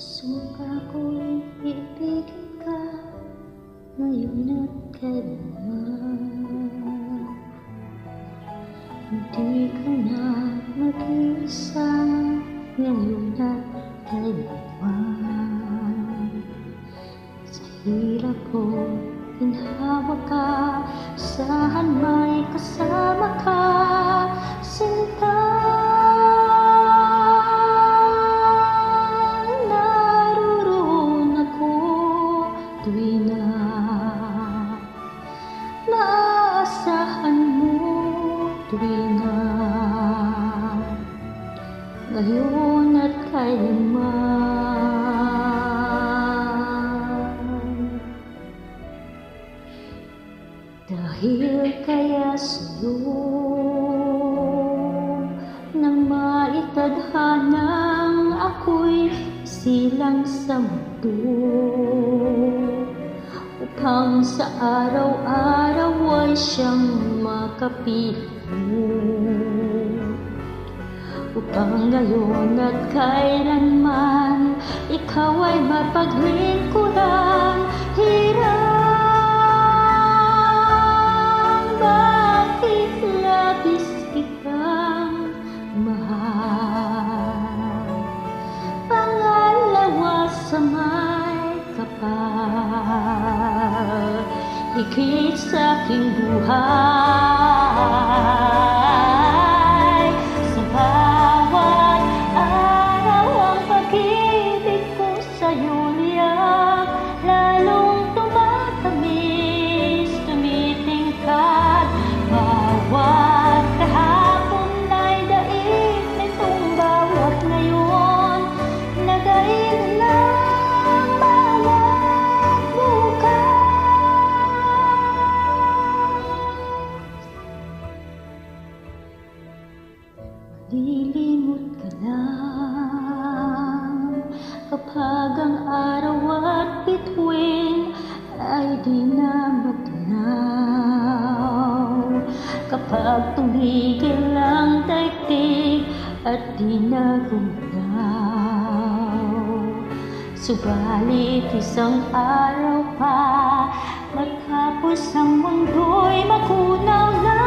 Suka ko'y ibigin ka ngayon at kailanman. Hindi ka na mag-iisa ngayon at kailanman. Sa hirap ko, ginhawa ka, saan may kasama ka, sinta. Tuwi na maasahan mo, tuwi na ngayon at kailanman. Dahil kaya sa'yo nang maitadhanang ako'y silang sa mundo, upang sa araw-araw ay siyang makapiling mo, upang ngayon at kailanman ikaw ay mapaglingkuran. Hirang bakit labis kitang mahal, pangalawa sa may kapal, higit sa aking buhay. Sa bawat araw ang pag-ibig ko sa'yo liyak, lalong tumatamis, tumitingkad. Bawat kahapon ay daig nitong bawat ngayon, nagain lang bawat lilimot ka lang kapag ang araw at bituin ay di na matanaw, kapag tumigil ang daigdig at di na gumalaw. Subalit isang araw pa matapos ang mundo'y magunaw na,